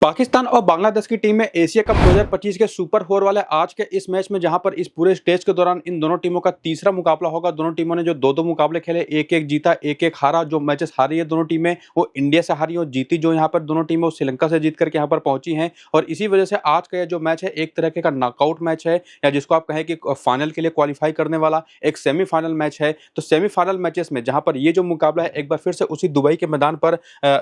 पाकिस्तान और बांग्लादेश की टीम में एशिया कप 2025 के सुपर 4 वाले आज के इस मैच में जहां पर इस पूरे स्टेज के दौरान इन दोनों टीमों का तीसरा मुकाबला होगा। दोनों टीमों ने जो दो मुकाबले खेले, एक एक जीता, एक एक हारा। जो मैचेस हारी है दोनों टीमें वो इंडिया से हारी और जीती जो यहाँ पर दोनों टीमें श्रीलंका से जीत करके यहाँ पर पहुंची हैं। और इसी वजह से आज का जो मैच है एक तरह का नॉकआउट मैच है, या जिसको आप कहें कि फाइनल के लिए क्वालिफाई करने वाला एक सेमीफाइनल मैच है। तो सेमीफाइनल मैचेस में जहां पर ये जो मुकाबला है एक बार फिर से उसी दुबई के मैदान पर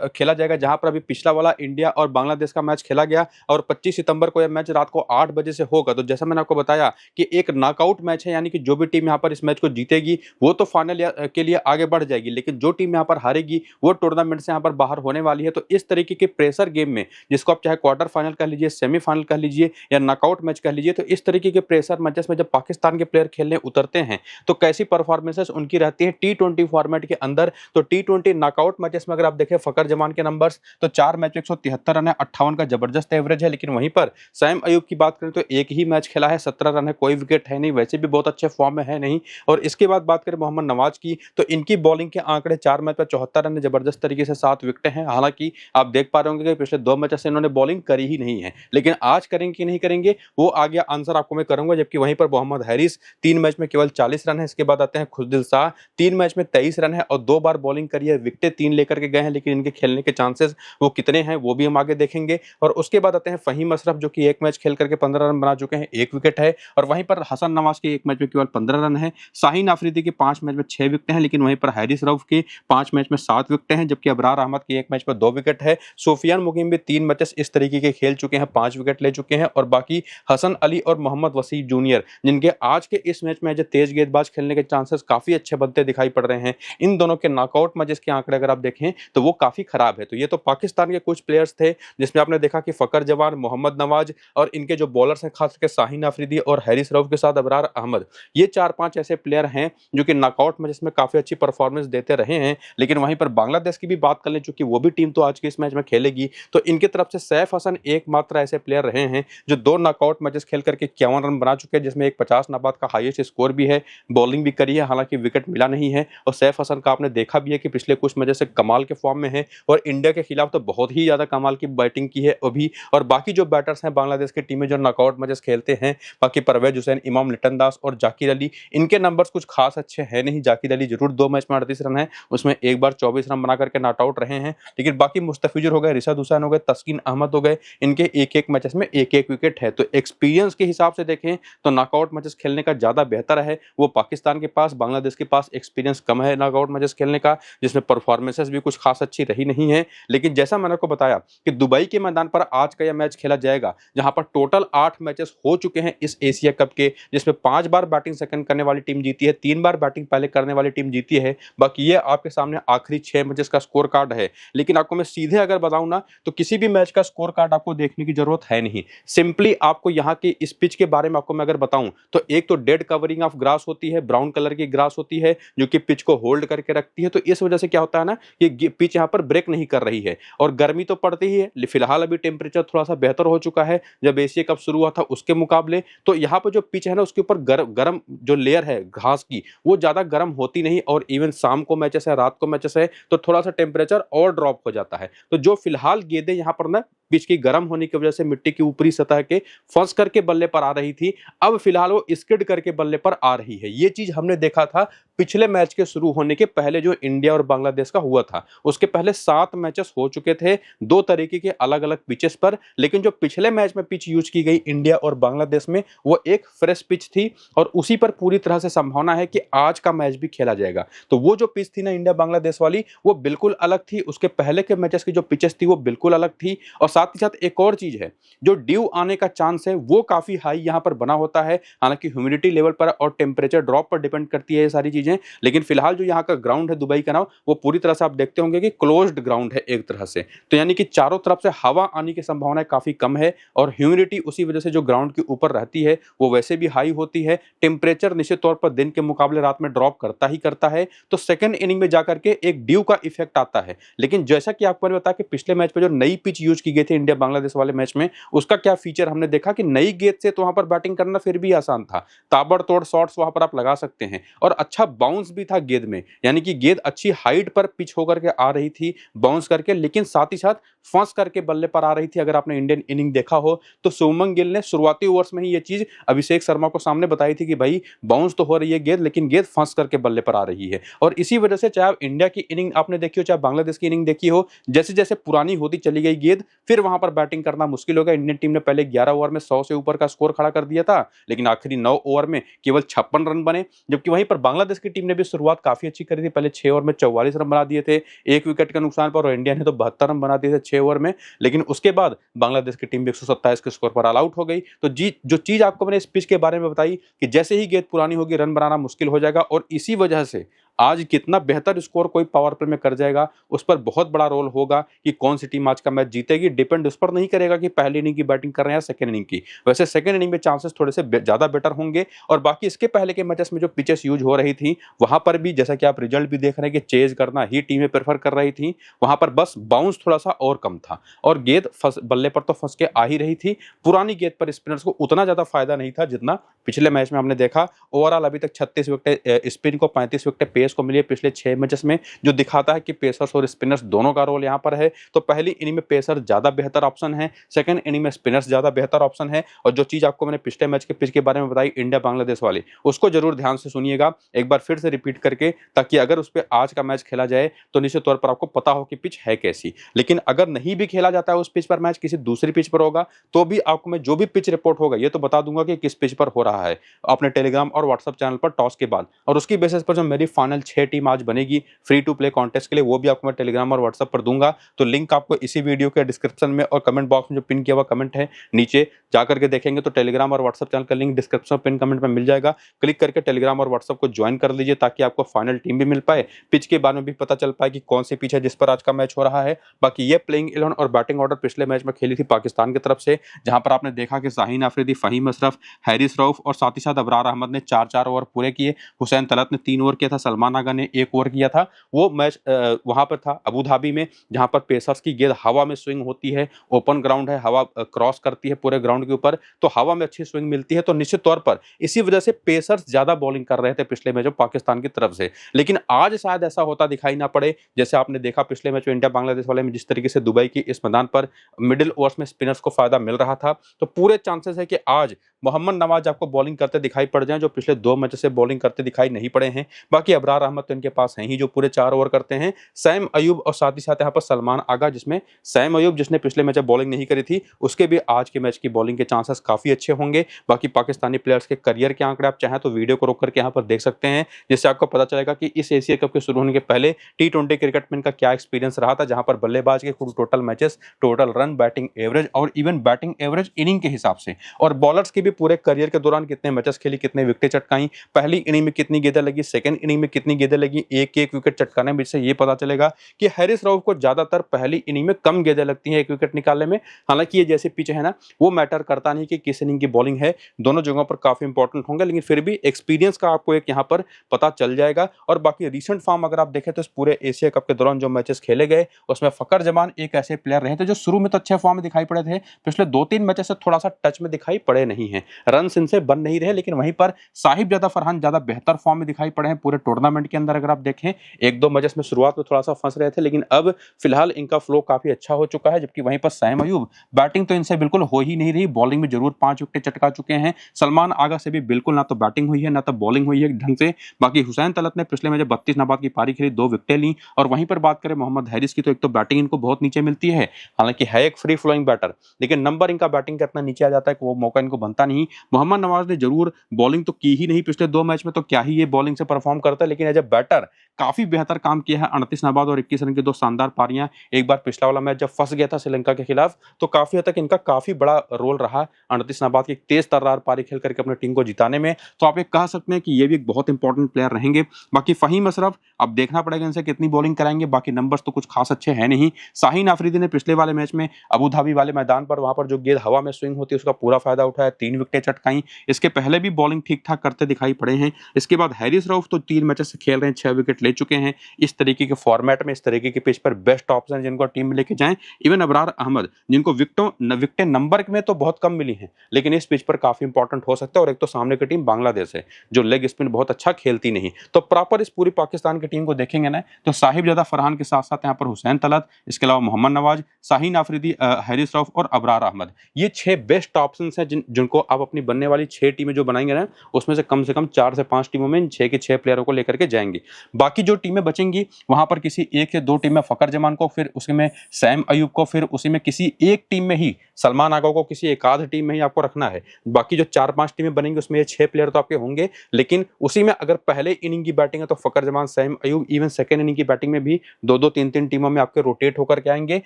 खेला जाएगा, जहां पर अभी पिछला वाला इंडिया और बांग्लादेश का मैच खेला गया और 25 सितंबर को यह मैच रात को 8 बजे से होगा। तो जैसा मैंने आपको बताया कि एक नॉकआउट मैच है, यानी कि जो भी टीम यहां पर इस मैच को जीतेगी वो तो फाइनल के लिए आगे बढ़ जाएगी, लेकिन जो टीम यहां पर हारेगी वो टूर्नामेंट से यहां पर बाहर होने वाली है। तो इस तरीके के प्रेशर गेम में, जिसको आप चाहे क्वार्टर फाइनल कह लीजिए, सेमीफाइनल कह लीजिए या नॉकआउट मैच कह लीजिए, तो इस तरीके के प्रेशर मैचेस में जब पाकिस्तान के प्लेयर खेलने उतरते हैं तो कैसी परफॉर्मेंसेस उनकी रहती है T20 फॉर्मेट के अंदर। तो T20 नॉकआउट मैचेस में अगर आप देखें फकर जमान के नंबर्स, तो 4 मैच 173 रन है, 58 का जबरदस्त एवरेज है। लेकिन वहीं पर सैम अयूब की बात करें तो एक ही मैच खेला है, 17 रन है, कोई विकेट है नहीं, वैसे भी बहुत अच्छे फॉर्म में है नहीं। और इसके बाद बात करें मोहम्मद नवाज की, तो इनकी बॉलिंग के आंकड़े 4 मैच पर 74 रन है, जबरदस्त तरीके से 7 विकेटें हैं। हालांकि आप देख पा रहे होंगे कि पिछले 2 मैचेस से इन्होंने बॉलिंग करी ही नहीं है, लेकिन आज करेंगे कि नहीं करेंगे वो आगे आंसर आपको मैं करूंगा। जबकि वहीं पर मोहम्मद हैरिस 3 मैच में केवल 40 रन है। इसके बाद आते हैं खुशदिल शाह, 3 मैच में 23 रन है और 2 बार बॉलिंग करी है, विकेटें 3 लेकर के गए हैं, लेकिन इनके खेलने के चांसेस वो कितने हैं वो भी हम आगे देखेंगे। और उसके बाद आते हैं फहीम अशरफ, जो कि एक मैच खेल करके 15 रन बना चुके हैं, 1 विकेट है। और वहीं पर हसन नवाज के एक मैच में केवल 15 रन है। शाहीन आफरीदी के 5 मैच में 6 विकेट हैं, लेकिन वहीं पर हैरिस रऊफ के 5 मैच में 7 विकेट हैं, जबकि अबरार अहमद के एक मैच पर 2 विकेट है। सोफियान मुकीम भी 3 मैचेस इस तरीके के खेल चुके हैं, 5 विकेट ले चुके हैं। और बाकी हसन अली और मोहम्मद वसीम जूनियर, जिनके आज के इस मैच में तेज गेंदबाज खेलने के चांसेस काफी अच्छे बनते दिखाई पड़ रहे हैं, इन दोनों के नॉकआउट मैचेस के आंकड़े अगर आप देखें तो वो काफी खराब है। तो ये तो पाकिस्तान के कुछ प्लेयर्स थे, जिसमें आपने देखा कि फकर जवान, मोहम्मद नवाज और इनके जो बॉलर्स हैं खास करके शाहीन अफरीदी और हैरिस रऊफ के साथ अबरार अहमद, ये 4-5 ऐसे प्लेयर हैं जो कि नॉकआउट मैचेस में काफी अच्छी परफॉर्मेंस देते रहे हैं। लेकिन वहीं पर बांग्लादेश की भी बात कर लें, चूंकि वो भी टीम तो आज के इस मैच में खेलेगी, तो इनकी तरफ से सैफ हसन एकमात्र ऐसे प्लेयर रहे हैं जो 2 नॉकआउट मैचेस खेल करके 51 रन बना चुके हैं, जिसमें एक 50 नाबाद का हाईएस्ट स्कोर भी है, बॉलिंग भी करी है, हालांकि विकेट मिला नहीं है। और सैफ हसन का आपने देखा भी है कि पिछले कुछ मैचेस से कमाल के फॉर्म में है और इंडिया के खिलाफ तो बहुत ही ज्यादा कमाल की बैटिंग की है अभी। और बाकी जो बैटर्स हैं बांग्लादेश की टीम में जो नॉकआउट मैचेस खेलते हैं, बाकी परवेज हुसैन, इमाम लिटन दास और जाकिर अली, इनके नंबर्स कुछ खास अच्छे हैं नहीं। जाकिर अली जरूर 2 मैच में 38 रन है, उसमें एक बार 24 रन बना करके नॉट आउट रहे हैं, लेकिन बाकी मुस्तफिजुर हो गए, रिशद हुसैन हो गए, तस्कीन अहमद हो गए, इनके एक एक मैचेस में एक एक विकेट है। तो एक्सपीरियंस के हिसाब से देखें तो नॉकआउट मैचेस खेलने का ज्यादा बेहतर है वो पाकिस्तान के पास। बांग्लादेश के पास एक्सपीरियंस कम है नॉकआउट मैचेस खेलने का, जिसमें परफॉर्मेंसेस भी कुछ खास अच्छी रही नहीं है। लेकिन जैसा मैंने आपको बताया कि दुबई के मैदान पर आज का यह मैच खेला जाएगा, जहां पर टोटल 8 मैचेस हो चुके हैं इस एशिया कप के, जिसमें 5 बार बैटिंग सेकंड करने वाली टीम जीती है, 3 बार बैटिंग पहले करने वाली टीम जीती है। बाकी ये आपके सामने आखिरी 6 मैचेस का स्कोर कार्ड है। लेकिन आपको मैं सीधे अगर बताऊं ना, तो किसी भी मैच का स्कोर कार्ड आपको देखने की जरूरत है नहीं। सिंपली आपको यहाँ की इस पिच के बारे में आपको मैं अगर बताऊं तो एक तो डेड कवरिंग ऑफ ग्रास होती है, ब्राउन कलर की ग्रास होती है जो कि पिच को होल्ड करके रखती है। तो इस वजह से क्या होता है ना, ये पिच यहाँ पर ब्रेक नहीं कर रही है और गर्मी तो पड़ती ही है। फिलहाल अभी टेम्परेचर थोड़ा सा बेहतर हो चुका है जब एशिया कप शुरू हुआ था उसके मुकाबले। तो यहाँ पर जो पिच है ना उसके ऊपर गर्म जो लेयर है घास की वो ज्यादा गर्म होती नहीं, और इवन शाम को मैचेस है, रात को मैचेस है, तो थोड़ा सा टेम्परेचर और ड्रॉप हो जाता है। तो जो फिलहाल गेंदें यहाँ पर ना पिच की गर्म होने की वजह से मिट्टी की ऊपरी सतह के फंस करके बल्ले पर आ रही थी, अब फिलहाल वो स्किड करके बल्ले पर आ रही है। ये चीज हमने देखा था पिछले मैच के शुरू होने के पहले जो इंडिया और बांग्लादेश का हुआ था। उसके पहले 7 मैचेस हो चुके थे 2 तरीके के अलग अलग पिचेस पर, लेकिन जो पिछले मैच में पिच यूज की गई इंडिया और बांग्लादेश में वो एक फ्रेश पिच थी और उसी पर पूरी तरह से संभावना है कि आज का मैच भी खेला जाएगा। तो वो जो पिच थी ना इंडिया बांग्लादेश वाली, वो बिल्कुल अलग थी, उसके पहले के मैचेस की जो पिचेस थी वो बिल्कुल अलग थी। और साथ ही साथ एक और चीज है, जो ड्यू आने का चांस है वो काफी हाई यहाँ पर बना होता है। हालांकि ह्यूमिडिटी लेवल पर और टेम्परेचर ड्रॉप पर डिपेंड करती है ये सारी चीजें, लेकिन फिलहाल जो यहाँ का ग्राउंड है दुबई का नाम, वो पूरी तरह से आप देखते होंगे कि क्लोज्ड ग्राउंड है एक तरह से। तो यानी कि चारों तरफ से हवा आने की संभावना काफी कम है और ह्यूमिडिटी उसी वजह से जो ग्राउंड के ऊपर रहती है वो वैसे भी हाई होती है। टेम्परेचर निश्चित तौर पर दिन के मुकाबले रात में ड्रॉप करता ही करता है, तो सेकंड इनिंग में जाकर के एक ड्यू का इफेक्ट आता है। लेकिन जैसा कि आपको मैंने बताया कि पिछले मैच में जो नई पिच यूज की गई थे इंडिया बांग्लादेश वाले मैच में, उसका क्या फीचर हमने देखा कि नई गेंद से तो वहां पर बैटिंग करना फिर भी आसान था, ताबड़तोड़ शॉट्स वहां पर आप लगा सकते हैं और अच्छा बाउंस भी था गेंद में, यानी कि गेंद अच्छी हाइट पर पिच होकर के आ रही थी बाउंस करके, लेकिन साथ ही साथ फंस करके बल्ले पर आ रही थी। अगर आपने इंडियन इनिंग देखा हो तो शुभमन गिल ने शुरुआती ओवर्स में ही ये चीज अभिषेक शर्मा को सामने बताई थी कि भाई बाउंस तो हो रही है गेंद, लेकिन गेंद फंस करके बल्ले पर आ रही है। और इसी वजह से चाहे आप इंडिया की इनिंग आपने देखी हो चाहे बांग्लादेश की इनिंग देखी हो, जैसे जैसे पुरानी होती चली गई गेंद, फिर वहां पर बैटिंग करना मुश्किल हो गया। इंडियन टीम ने पहले 11 ओवर में 100 से ऊपर का स्कोर खड़ा कर दिया था, लेकिन आखिरी 9 ओवर में केवल 56 रन बने, जबकि वहीं पर बांग्लादेश की टीम ने भी शुरुआत काफी अच्छी करी थी। पहले 6 ओवर में 44 रन बना दिए थे, एक विकेट के नुकसान पर, और इंडिया ने तो 72 रन बना दिए थे 6 ओवर में, लेकिन उसके बाद बांग्लादेश की टीम भी 127 के स्कोर पर ऑल आउट हो गई। तो जो चीज आपको मैंने इस पिच के बारे में बताई कि जैसे ही गेंद पुरानी होगी रन बनाना मुश्किल हो जाएगा, और इसी वजह से आज कितना बेहतर स्कोर कोई पावर प्ले में कर जाएगा उस पर बहुत बड़ा रोल होगा कि कौन सी टीम आज का मैच जीतेगी। डिपेंड उस पर नहीं करेगा कि पहली इनिंग की बैटिंग कर रहे हैं या सेकंड इनिंग की, वैसे सेकंड इनिंग में चांसेस थोड़े से ज्यादा बेटर होंगे। और बाकी इसके पहले के मैचेस में जो पिचेस यूज हो रही थी वहां पर भी जैसा कि आप रिजल्ट भी देख रहे हैं कि चेज करना ही टीमें प्रेफर कर रही थी, वहां पर बस बाउंस थोड़ा सा और कम था और गेंद बल्ले पर तो फंस के आ ही रही थी। पुरानी गेंद पर स्पिनर्स को उतना ज्यादा फायदा नहीं था जितना पिछले मैच में हमने देखा। ओवरऑल अभी तक 36 विकेट स्पिन को, 35 विकेट पेस को मिली है पिछले 6 मैचेस में, जो दिखाता है कि पेसर्स और स्पिनर्स दोनों का रोल यहां पर है। तो पहली इनिंग में पेसर ज्यादा बेहतर ऑप्शन है, सेकंड इनिंग में स्पिनर्स ज्यादा बेहतर ऑप्शन है। और जो चीज आपको मैंने पिछले मैच के पिच के बारे में बताई इंडिया बांग्लादेश वाली, उसको जरूर ध्यान से सुनिएगा एक बार फिर से रिपीट करके, ताकि अगर उस पर आज का मैच खेला जाए तो निश्चित तौर पर आपको पता हो कि पिच है कैसी। लेकिन अगर नहीं भी खेला जाता है उस पिच पर मैच, किसी दूसरी पिच पर होगा, तो भी आपको मैं जो भी पिच रिपोर्ट होगा ये तो बता दूंगा कि किस पिच पर हो रहा है अपने टेलीग्राम और व्हाट्सएप चैनल पर टॉस के बाद। और उसकी बेसिस पर जो मेरी फाइनल 6 टीम आज बनेगी फ्री टू प्ले कॉन्टेस्ट के लिए, वो भी आपको मैं टेलीग्राम और व्हाट्सएप पर दूंगा। तो लिंक आपको इसी वीडियो के डिस्क्रिप्शन में और कमेंट बॉक्स में जो पिन किया हुआ कमेंट है नीचे जाकर के देखेंगे तो टेलीग्राम और व्हाट्सएप चैनल का लिंक डिस्क्रिप्शन पिन कमेंट में मिल जाएगा। क्लिक करके टेलीग्राम और व्हाट्सएप को ज्वाइन कर लीजिए ताकि आपको फाइनल टीम भी मिल पाए, पिच के बारे में भी पता चल पाए कि कौन सी पिच है जिस पर आज का मैच हो रहा है। बाकी ये प्लेइंग 11 और बैटिंग ऑर्डर पिछले मैच में खेली थी पाकिस्तान की तरफ से, जहां पर आपने देखा कि शाहीन अफरीदी, फहीम अशरफ, हैरिस रऊफ और साथ ही साथ अबरार अहमद ने 4-4 ओवर पूरे किए। हुसैन तलत ने 3 ओवर किया था, सलमान आगा ने 1 ओवर किया था। वो मैच वहां पर था अबू धाबी में, जहां पर पेसर्स की गेंद हवा में स्विंग होती है, ओपन ग्राउंड है, हवा क्रॉस करती है पूरे ग्राउंड के ऊपर, तो हवा में अच्छी स्विंग मिलती है। तो निश्चित तौर पर इसी वजह से पेसर्स ज्यादा बॉलिंग कर रहे थे पिछले मैच में पाकिस्तान की तरफ से। लेकिन आज शायद ऐसा होता दिखाई ना पड़े, जैसे आपने देखा पिछले मैच में इंडिया बांग्लादेश वाले में जिस तरीके से दुबई की इस मैदान पर मिडिल ओवर्स में स्पिनर्स को फायदा मिल रहा था, तो पूरे चांसेस है कि आज मोहम्मद नवाज आपको बॉलिंग करते दिखाई पड़ जाएं, जो पिछले 2 मैच से बॉलिंग करते दिखाई नहीं पड़े हैं। बाकी अबरार अहमद तो इनके पास हैं ही जो पूरे 4 ओवर करते हैं, सैम अयूब और साथ ही साथ यहाँ पर सलमान आगा, जिसमें सैम अयूब जिसने पिछले मैच में बॉलिंग नहीं करी थी उसके भी आज के मैच की बॉलिंग के चांसेस काफी अच्छे होंगे। बाकी पाकिस्तानी प्लेयर्स के करियर के आंकड़े आप चाहें तो वीडियो को रोक करके यहाँ पर देख सकते हैं, जिससे आपको पता चलेगा कि इस एशिया कप के शुरू होने के पहले T20 क्रिकेट में इनका क्या एक्सपीरियंस रहा था, जहां पर बल्लेबाज के कुल total matches, total run, batting average और इवन बैटिंग एवरेज इनिंग के हिसाब से, और बॉलर्स की भी पूरे करियर के दौरान कितने मैचेस खेली, कितने विकेट चटकाई, पहली इनिंग में कितनी गेंदें लगी, सेकंड इनिंग में कितनी गेंदें लगी, एक एक विकेट चटकाने में, इससे ये पता चलेगा कि हैरिस रऊफ को ज्यादातर पहली इनिंग में कम गेंदें लगती हैं एक विकेट निकालने में। हालांकि ये जैसे पिच है ना, वो मैटर करता नहीं कि किस इनिंग की बॉलिंग है, दोनों जगहों पर काफी इंपॉर्टेंट होंगे, लेकिन फिर भी एक्सपीरियंस का आपको एक यहाँ पर पता चल जाएगा। और बाकी रिसेंट फॉर्म अगर आप देखें तो इस पूरे एशिया कप के दौरान जो मैचेस खेले गए उसमें फकर जमान एक ऐसे प्लेयर रहे थे जो शुरू में तो अच्छे फॉर्म में दिखाई पड़े थे, पिछले 2-3 मैचेस से थोड़ा सा टच में दिखाई पड़े नहीं है, रन इनसे बन नहीं रहे। लेकिन वहीं पर साहिब ज्यादा फरहान ज्यादा बेहतर फॉर्म में दिखाई पड़े हैं पूरे टूर्नामेंट के अंदर। अगर आप देखें 1-2 मैचेस में शुरुआत में थोड़ा सा फंस रहे थे, लेकिन अब फिलहाल इनका फ्लो काफी अच्छा हो चुका है। जबकि वहीं पर सैम अयूब, बैटिंग तो इनसे बिल्कुल हो ही नहीं रही, बॉलिंग में जरूर 5 विकेट चटका चुके हैं। सलमान आगा से भी बिल्कुल ना तो बैटिंग हुई है ना तो बॉलिंग हुई है ढंग से। बाकी हुसैन तलत ने पिछले मैच 32 नाबाद की पारी खेली, 2 विकेटें ली। और वहीं पर बात करें मोहम्मद हैरिस की, तो एक तो बैटिंग इनको बहुत नीचे मिलती है, हालांकि है एक फ्री फ्लोइंग बैटर, लेकिन नंबर इनका बैटिंग का इतना नीचे आ जाता है कि वो मौका इनको बनता नहीं। मोहम्मद नवाज ने जरूर बॉलिंग तो की ही नहीं पिछले 2 मैच में, तो क्या ही ये बॉलिंग से परफॉर्म करता है, लेकिन एज ए बैटर काफी बेहतर काम किया है। 38 नाबाद और 21 रन की 2 शानदार पारियां। एक बार पिछला वाला मैच जब फंस गया था श्रीलंका के खिलाफ, तो काफी हद तक इनका काफी बड़ा रोल रहा 38 नाबाद की तेज तर्रार पारी खेल करके अपनी टीम को जिताने में। तो आप एक कह सकते हैं कि ये भी एक बहुत इंपॉर्टेंट प्लेयर रहेंगे। बाकी फहीम अशरफ, अब देखना पड़ेगा इनसे कितनी बॉलिंग कराएंगे। बाकी नंबर्स तो कुछ खास अच्छे हैं नहीं। शाहीन अफरीदी ने पिछले वाले मैच में अबू धाबी वाले मैदान पर, वहां पर जो गेंद हवा में स्विंग होती है उसका पूरा फायदा उठाया, 3 विकेटें चटकाई। इसके पहले भी बॉलिंग ठीक ठाक करते दिखाई पड़े हैं। इसके बाद हैरिस रऊफ तो 3 मैचेस से खेल रहे हैं, 6 विकेट ले चुके हैं। इस तरीके के फॉर्मेट में, इस तरीके के पिच पर बेस्ट ऑप्शन जिनको टीम में लेके जाएं। इवन अबरार अहमद जिनको विकेटें नंबर में तो बहुत कम मिली हैं, लेकिन इस पिच पर काफी इंपॉर्टेंट हो सकता है। और एक तो सामने की टीम बांग्लादेश है जो लेग स्पिन बहुत अच्छा खेलती नहीं, तो प्रॉपर इस पूरी पाकिस्तान की टीम को देखेंगे ना तो साहिबजादा फरहान के साथ साथ यहाँ पर हुसैन तलत, इसके अलावा मोहम्मद नवाज, शाहीन आफरीदी, हारिस रऊफ और अबरार अहमद, ये 6 बेस्ट ऑप्शन हैं जिनको आप अपनी बनने वाली 6 टीमें जो बनाएंगे ना उसमें से कम 4 से 5 टीमों में इन 6 के 6 प्लेयरों को लेकर के जाएंगे। बाकी जो टीमें बचेंगी वहां पर किसी एक या दो टीम में फकर जमान को, फिर उसमें सैम अयूब को, फिर उसी में किसी एक टीम में ही सलमान आगा को, किसी एक आध टीम में ही आपको रखना है। बाकी जो 4-5 टीमें बनेंगी उसमें ये 6 प्लेयर तो आपके होंगे, लेकिन उसी में अगर पहले इनिंग की बैटिंग है तो Fakhar Zaman, Saim Ayub, even second inning की बैटिंग में भी 2-2 3-3 टीमों में आपके रोटेट होकर के आएंगे।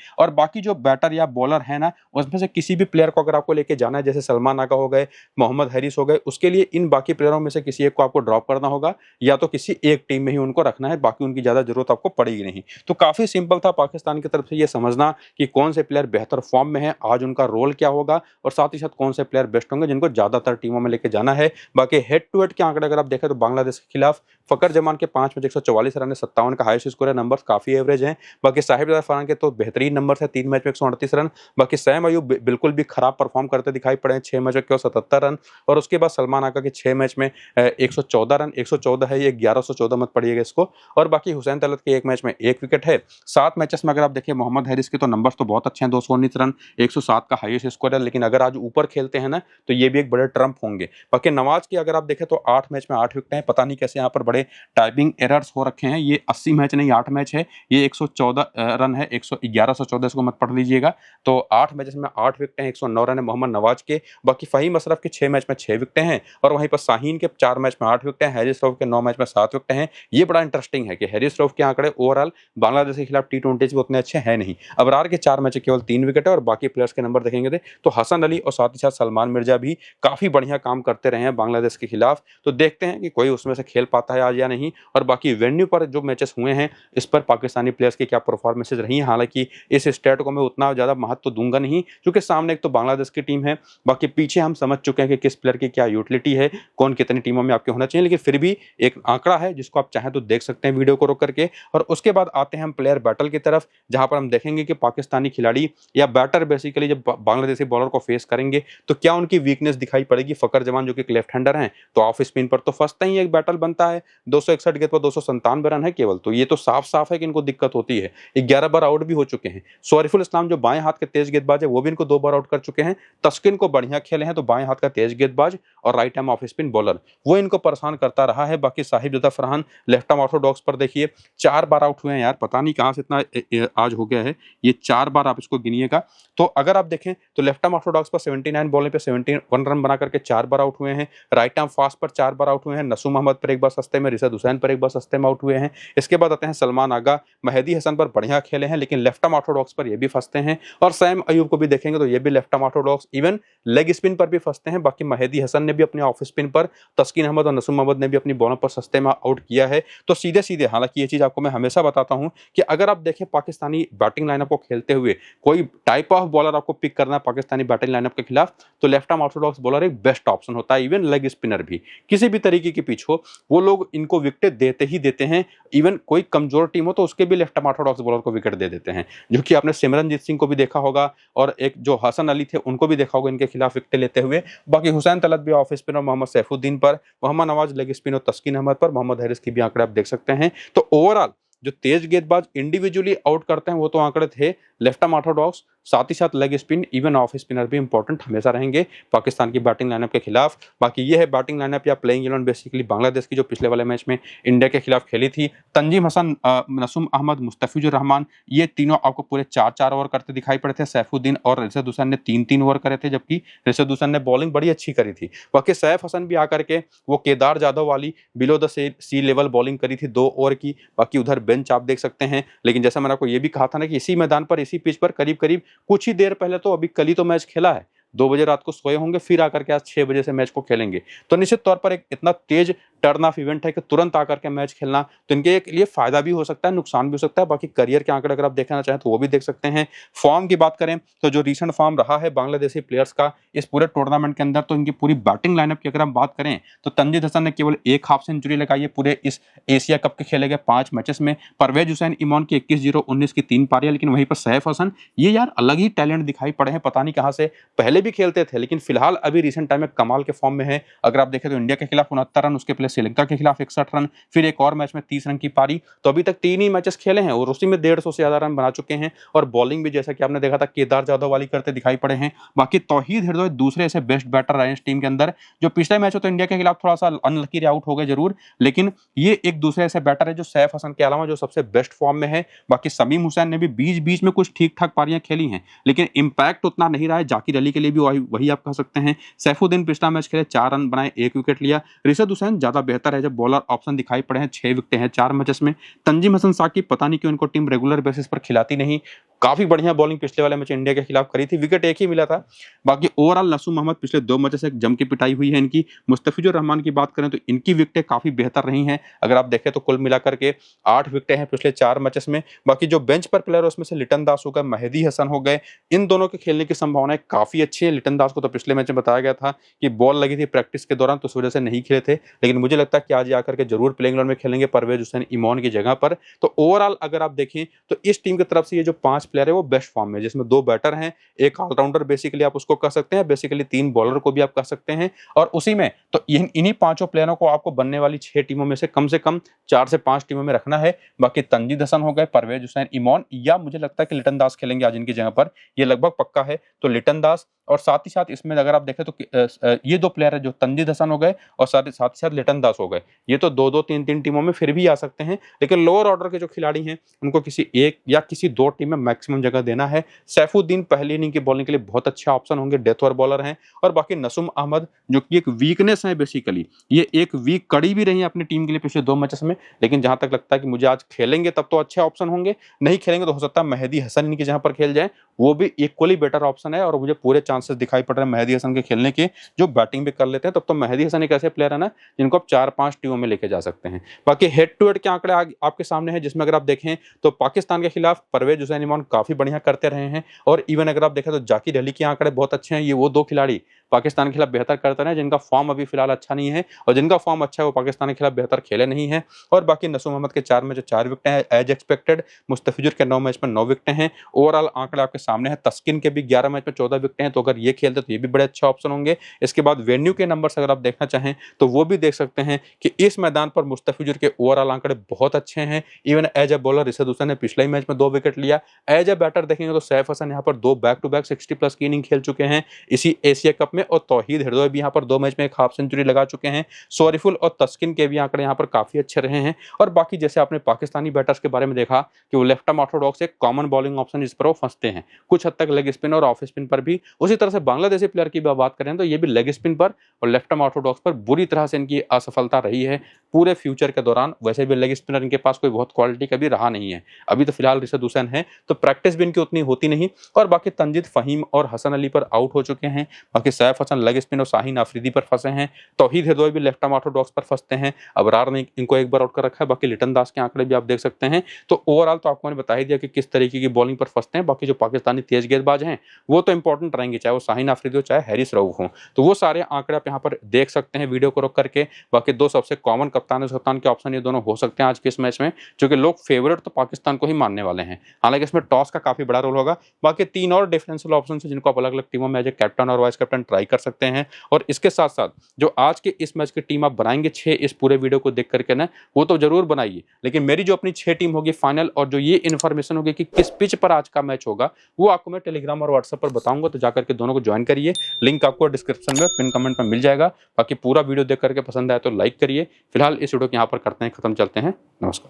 और बाकी जो बैटर या बॉलर है ना उसमें से किसी भी प्लेयर को अगर आपको लेके जाना है, जैसे सलमान आगा हो गए, मोहम्मद हारिस हो गए, उसके लिए इन बाकी प्लेयरों में से किसी एक को आपको ड्रॉप करना होगा या तो किसी एक टीम में ही उनको रखना है, बाकी उनकी ज्यादा जरूरत आपको पड़ेगी नहीं। तो काफी सिंपल था पाकिस्तान की तरफ से ये समझना कि कौन से प्लेयर बेहतर फॉर्म में है, आज उनका रोल क्या होगा, और साथ ही साथ कौन से प्लेयर बेस्ट होंगे जिनको ज्यादातर टीमों में लेके जाना है। बाकी हेड टू हेड के आंकड़े अगर आप देखें तो बांग्लादेश के खिलाफ फकर जमान के 5 मैच 144 रन है, 57 का हाईएस्ट स्कोर है, नंबर्स काफी एवरेज हैं। बाकी साहिबजादा फरहान के तो बेहतरीन नंबर है, 3 मैच में 138 रन। बाकी सैम अयूब बिल्कुल भी खराब परफॉर्म करते दिखाई पड़े हैं, 6 मैच में केवल 77 रन। और उसके बाद सलमान आगा के 6 मैच में 114 रन, 114 है ये, 1114 मत पड़िएगा इसको। और बाकी हुसैन तलत के 1 मैच में 1 विकेट है। 7 मैचेस में अगर आप देखिए मोहम्मद हारिस के तो नंबर्स तो बहुत अच्छे हैं, 219 रन, 107 का हाईएस्ट स्कोर है, लेकिन अगर आज ऊपर खेलते हैं ना तो ये भी एक बड़े ट्रम्प होंगे। बाकी नवाज की अगर आप देखें तो 8 मैच में 8 विकेट हैं, पता नहीं कैसे यहाँ पर बड़े टाइपिंग एरर्स हो रखे हैं, ये 80 मैच नहीं 8 मैच है, ये 114 रन है, 1114 इसको मत पढ़ लीजिएगा। तो 8 मैचेस में 8 विकेट हैं, 109 रन है मोहम्मद नवाज के। बाकी फहीम अशरफ के 6 मैच में 6 विकेट हैं, और वहीं पर शाहीन के 4 मैच में 8 विकेट हैं, हारिस रऊफ के 9 मैच में 7 विकेट हैं। ये बड़ा इंटरेस्टिंग है कि हारिस रऊफ के आंकड़े ओवरऑल बांग्लादेश के खिलाफ T20 में उतने अच्छे हैं नहीं। अबरार के 4 मैच केवल 3 विकेट है, और बाकी प्लेयर्स के नंबर देखेंगे तो हसन अली और साथ ही साथ सलमान मिर्जा भी काफी बढ़िया काम करते रहे हैं बांग्लादेश के खिलाफ। तो देखते हैं कि कोई उसमें से खेल पाता है आज या नहीं। और बाकी वेन्यू पर जो मैचेस हुए हैं इस पर पाकिस्तानी प्लेयर्स की क्या परफॉर्मेंसेज रही हैं, हालांकि इस स्टेट को मैं उतना ज्यादा महत्व दूंगा नहीं, क्योंकि सामने एक तो बांग्लादेश की टीम है, बाकी पीछे हम समझ चुके हैं कि किस प्लेयर की क्या यूटिलिटी है, कौन कितनी टीमों में आपके होना चाहिए। लेकिन फिर भी एक आंकड़ा है जिसको आप चाहें तो देख सकते हैं वीडियो को रोक करके। और उसके बाद आते हैं हम प्लेयर बैटल की तरफ, जहां पर हम देखेंगे कि पाकिस्तानी खिलाड़ी या बैटर बेसिकली जब बांग्लादेशी बॉलर को फेस करेंगे तो क्या उनकी वीकनेस दिखाई पड़ेगी। फकर जमान जो कि लेफ्ट हैंडर हैं तो ऑफ स्पिन पर तो फंसता ही एक बैटल बनता है, 261 गेंद पर 297 रन है केवल, तो ये तो साफ साफ है कि इनको दिक्कत होती है। 11 बार आउट भी हो चुके हैं। शरीफुल इस्लाम जो बाएं हाथ के तेज गेंदबाज है वो भी इनको 2 बार आउट कर चुके हैं। तस्किन को बढ़िया खेले हैं, तो बाएं हाथ का तेज गेंदबाज और right arm off spin bowler वो इनको परेशान करता रहा है। बाकी Sahibzada Farhan left arm Orthodox पर देखिए 4 बार आउट हुए हैं यार, पता नहीं कहां से इतना आज हो गया है, ये 4 बार आप इसको गिनिएगा। तो अगर आप देखें तो लेफ्ट आर्म ऑर्थोडॉक्स पर 79 बॉलिंग पे 71 रन बना करके 4 बार आउट हुए हैं। राइट आर्म फास्ट पर 4 बार आउट हुए हैं। नसूम अहमद पर 1 बार सस्ते में, रिशद हुसैन पर 1 बार सस्ते में आउट हुए हैं। इसके बाद आते हैं सलमान आगा, मेहदी हसन पर बढ़िया खेले हैं, लेकिन लेफ्ट आर्म ऑर्थोडॉक्स पर ये भी फंसते हैं। और सैम अयूब को भी देखेंगे तो ये भी left arm Orthodox, even leg spin पर भी फंसते हैं। बाकी मेहदी हसन ने भी अपने ऑफ स्पिन पर, तस्किन अहमद और नसूम अहमद ने भी अपनी बॉलों पर सस्ते में आउट किया है। तो सीधे सीधे, हालांकि ये चीज आपको मैं हमेशा बताता हूं कि अगर आप देखें पाकिस्तानी बैटिंग लाइनअप को खेलते हुए कोई टाइप ऑफ बॉलर आपको पिक करना है पाकिस्तानी बैटिंग लाइनअप के खिलाफ, तो लेफ्ट आर्म ऑर्थोडॉक्स बॉलर एक बेस्ट ऑप्शन होता है। इवन लेग स्पिनर भी किसी भी तरीके की पिच हो वो लोग इनको विकेट देते ही देते हैं। इवन कोई कमजोर टीम हो तो उसके भी लेफ्ट आर्म ऑर्थोडॉक्स बॉलर को विकेट दे देते हैं, जो कि आपने सिमरनजीत सिंह को भी देखा होगा और एक जो हसन अली थे उनको भी देखा होगा इनके खिलाफ विकेट लेते हुए। बाकी हुसैन तलत भी ऑफ स्पिनर मोहम्मद सैफुद्दीन पर, मोहम्मद नवाज लेग स्पिन और तस्किन अहमद पर, मोहम्मद हारिस की भी आंकड़े आप देख सकते हैं। तो ओवरऑल जो तेज गेंदबाज इंडिविजुअली आउट करते हैं वो तो आंकड़े थे लेफ्ट आर्म ऑर्थोडॉक्स, साथ ही साथ leg spin, even off spinner भी इंपॉर्टेंट हमेशा रहेंगे पाकिस्तान की बैटिंग लाइनअप के खिलाफ। बाकी ये है बैटिंग लाइनअप या प्लेइंग 11 बेसिकली बांग्लादेश की, जो पिछले वाले मैच में इंडिया के खिलाफ खेली थी। तंजीम हसन, नसूम अहमद, मुस्तफिजुर रहमान, ये तीनों आपको पूरे 4-4 ओवर करते दिखाई पड़े थे। सैफुद्दीन और रिशद हुसैन ने 3-3 ओवर करे थे, जबकि रिशद हुसैन ने बॉलिंग बड़ी अच्छी करी थी। बाकी सैफ हसन भी आकर के वो केदार जाधव वाली below the sea level bowling करी थी 2 ओवर की। बाकी उधर बेंच आप देख सकते हैं, लेकिन जैसा मैंने आपको ये भी कहा था ना कि इसी मैदान पर, इसी पिच पर करीब करीब कुछ ही देर पहले तो अभी कल ही तो मैच खेला है, 2 बजे रात को सोए होंगे, फिर आकर के आज 6 बजे से मैच को खेलेंगे। तो निश्चित तौर पर एक इतना तेज टर्न ऑफ इवेंट है कि तुरंत आकर के मैच खेलना, तो इनके लिए फायदा भी हो सकता है, नुकसान भी हो सकता है। बाकी करियर के आंकड़े अगर आप देखना चाहें तो वो भी देख सकते हैं। फॉर्म की बात करें तो जो रीसेंट फॉर्म रहा है बांग्लादेशी प्लेयर्स का इस पूरे टूर्नामेंट के अंदर, तो इनकी पूरी बैटिंग लाइनअप की अगर हम बात करें तो तंजीद हसन ने केवल 1 हाफ सेंचुरी लगाई है पूरे इस एशिया कप के खेले गए 5 मैचेस में। परवेज हुसैन इमॉन की 21-0-19 की 3 पारियां, लेकिन वहीं पर सैफ हसन ये यार अलग ही टैलेंट दिखाई पड़े हैं, पता नहीं कहां से। पहले भी खेलते थे लेकिन फिलहाल अभी रिसेंट टाइम में कमाल के फॉर्म में है। अगर आप देखें तो इंडिया के खिलाफ 69 रन, उसके पहले श्रीलंका के खिलाफ 61 रन, फिर एक और मैच में 30 रन की पारी। तो अभी तक 3 ही मैचेस खेले हैं और उसी में 150 से ज्यादा रन बना चुके हैं। और बॉलिंग भी जैसा कि आपने देखा था केदार जाधव वाली करते दिखाई पड़े हैं। बाकी तौहीद हृदय दूसरे ऐसे बेस्ट बैटर रहे इस टीम के अंदर, जो पिछले मैच में तो इंडिया के खिलाफ थोड़ा सा अनलकी आउट हो गए जरूर, लेकिन ये एक दूसरे ऐसे बैटर है जो सैफ हसन के अलावा जो सबसे बेस्ट फॉर्म में है। बाकी समीम हुसैन ने भी बीच बीच में कुछ ठीक ठाक पारियां खेली हैं, लेकिन इंपैक्ट उतना नहीं रहा है। जाकिर अली के लिए भी वही आप कह सकते हैं। सैफुद्दीन पिछला मैच खेले, 4 रन बनाए, 1 विकेट लिया। रिशद हुसैन ज्यादा बेहतर है जब बॉलर ऑप्शन दिखाई पड़े हैं, 6 विकेट हैं 4 मैचेस में। तंजीम हसन साकिब पता नहीं क्यों इनको टीम रेगुलर बेसिस पर खिलाती नहीं, काफी बढ़िया बॉलिंग पिछले वाले मैच इंडिया के खिलाफ करी थी, विकेट 1 ही मिला था। बाकी ओवरऑल नसूम अहमद पिछले 2 मैचेस से जम की पिटाई हुई है इनकी। मुस्तफिजुर रहमान की बात करें तो इनकी विकेटें काफी बेहतर रही हैं। अगर आप देखें तो कुल मिलाकर के 8 विकेटें हैं पिछले 4 मैचेस में। बाकी जो बेंच पर प्लेयर उसमें से लिटन दास हो गए, मेहदी हसन हो गए, इन दोनों के खेलने की संभावनाएं काफी अच्छी है। लिटन दास को तो पिछले मैच में बताया गया था कि बॉल लगी थी प्रैक्टिस के दौरान, तो उस वजह से नहीं खेले थे, लेकिन मुझे लगता है कि आज आकर के जरूर प्लेइंग इलेवन में खेलेंगे परवेज हुसैन इमॉन की जगह पर। तो ओवरऑल अगर आप देखें तो इस टीम की तरफ से ये जो 5 प्लेयर है वो बेस्ट फॉर्म में, जिसमें 2 बैटर हैं, एक ऑलराउंडर बेसिकली आप उसको कह सकते हैं, बेसिकली 3 बॉलर को भी आप कह सकते हैं। और उसी में तो इन्हीं 5 प्लेयरों को आपको बनने वाली 6 टीमों में से कम 4 से 5 टीमों में रखना है। बाकी तंजीद हसन हो गए, परवेज हुसैन इमॉन, या मुझे लगता है कि लिटन दास खेलेंगे आज इनकी जगह पर, ये लगभग पक्का है। तो लिटन दास और साथ ही साथ इसमें अगर आप देखें तो ये 2 प्लेयर है जो तंजीद हसन हो गए और साथ ही साथ लिटन दास हो गए, ये तो 2-2 3-3 टीमों में फिर भी आ सकते हैं, लेकिन लोअर ऑर्डर के जो खिलाड़ी हैं उनको किसी एक या किसी 2 टीम में मैक्सिमम जगह देना है। सैफुद्दीन पहली इनिंग की बॉलिंग के लिए बहुत अच्छे ऑप्शन होंगे, डेथ ओवर बॉलर हैं। और बाकी नसूम अहमद जो कि एक वीकनेस है, बेसिकली ये एक वीक कड़ी भी रही है अपनी टीम के लिए पिछले 2 मैचेस में, लेकिन जहां तक लगता है कि मुझे आज खेलेंगे तब तो अच्छे ऑप्शन होंगे, नहीं खेलेंगे तो हो सकता है मेहदी हसन इनकी जहां पर खेल जाए, वो भी इक्वली बेटर ऑप्शन है। और मुझे पूरे चांसेस दिखाई पड़ रहे हैं मेहदी हसन के खेलने के, जो बैटिंग भी कर लेते हैं। तब तो मेहदी हसन एक ऐसे प्लेयर है ना जिनको आप 4-5 टीमों में लेके जा सकते हैं। बाकी हेड टू हेड के आंकड़े आपके सामने हैं, जिसमें अगर आप देखें तो पाकिस्तान के खिलाफ परवेज हुसैन इमॉन काफी बढ़िया करते रहे हैं, और इवन अगर आप देखें तो जाकिर अली के आंकड़े बहुत अच्छे हैं। ये वो 2 खिलाड़ी पाकिस्तान के खिलाफ बेहतर करते रहे जिनका फॉर्म अभी फिलहाल अच्छा नहीं है, और जिनका फॉर्म अच्छा है वो पाकिस्तान के खिलाफ बेहतर खेले नहीं है। और बाकी नसूम अहमद के 4 में जो 4 विकेटें हैं एज एक्सपेक्टेड, मुस्तफिजुर के 9 मैच में 9 विकेटें हैं। ओवरऑल आंकड़े आपके सामने है। तस्किन के भी 11 मैच में 14 विकेटें हैं, तो अगर ये खेलते तो ये भी बड़े अच्छे ऑप्शन होंगे। इसके बाद वेन्यू के नंबर्स अगर आप देखना चाहें तो वो भी देख सकते हैं कि इस मैदान पर मुस्तफिजुर के ओवरऑल आंकड़े बहुत अच्छे हैं। Even as a bowler Rishad Hossain ने पिछले मैच में 2 विकेट लिया। एज ए बैटर देखेंगे तो सैफ हसन यहाँ पर 2 बैक टू बैक 60+ की इनिंग खेल चुके हैं इसी एशिया कप में, और तौहीद हृदय भी यहाँ पर 2 मैच में 1 हाफ सेंचुरी लगा चुके हैं। सोरिफुल और तस्किन के भी आंकड़े यहाँ पर काफी अच्छे रहे हैं। और बाकी जैसे आपने पाकिस्तानी बैटर्स के बारे में देखा कि वो लेफ्ट आर्म ऑर्थोडॉक्स एक कॉमन बॉलिंग ऑप्शन जिस पर वो फंसते हैं, कुछ हद तक लेग स्पिन और ऑफ स्पिन पर भी। उसी तरह से बांग्लादेशी प्लेयर की बात करें तो ये भी लेग स्पिन पर और लेफ्ट आर्म ऑर्थोडॉक्स पर बुरी तरह से इनकी असफलता रही है पूरे फ्यूचर के दौरान। वैसे भी लेग स्पिनर इनके पास कोई बहुत क्वालिटी कभी रहा नहीं है। अभी तो फिलहाल रिशद हुसैन है, तो प्रैक्टिस भी इनकी उतनी होती नहीं। और बाकी तंजीद फहीम और हसन अली पर आउट हो चुके हैं। बाकी सैफ हसन लेग स्पिन और शाहीन अफरीदी पर फंसे हैं। तौहीद हृदय भी लेफ्ट आर्म ऑर्थोडॉक्स पर फंसते हैं। अबरार ने इनको एक बार आउट कर रखा है। बाकी लिटन दास के आंकड़े भी आप देख सकते हैं। तो ओवरऑल तो आपको मैंने बता ही दिया कि किस तरीके की बॉलिंग पर फंसते हैं। बाकी जो पाकिस्तानी तेज गेंदबाज हैं वो तो इंपॉर्टेंट रहेंगे, चाहे वो शाहीन अफरीदी हो चाहे हैरिस रऊफ हो। तो वो सारे आंकड़े आप यहाँ पर देख सकते हैं वीडियो को रोक करके। बाकी 2 सबसे कॉमन कप्तान के ऑप्शन ये दोनों हो सकते हैं आज के इस मैच में, क्योंकि लोग फेवरेट तो पाकिस्तान को ही मानने वाले हैं। हालांकि इसमें टॉस का काफी बड़ा रोल होगा। बाकी 3 और डिफरेंशियल ऑप्शन है जिनको आप अलग अलग टीमों में एज ए कैप्टन और वाइस कैप्टन ट्राई कर सकते हैं। और इसके साथ साथ जो आज के इस मैच की टीम आप बनाएंगे 6 इस पूरे वीडियो को देख करके ना, वो तो जरूर बनाइए, लेकिन मेरी जो अपनी 6 टीम होगी फाइनल और जो ये इन्फॉर्मेशन होगी कि किस पिच पर आज का मैच होगा, वो आपको मैं टेलीग्राम और व्हाट्सएप पर बताऊंगा। तो जाकर के दोनों को ज्वाइन करिए, लिंक आपको डिस्क्रिप्शन में पिन कमेंट में मिल जाएगा। बाकी पूरा वीडियो देख करके पसंद आए तो लाइक करिए। फिलहाल इस वीडियो को यहाँ पर करते हैं खत्म, चलते हैं, नमस्कार।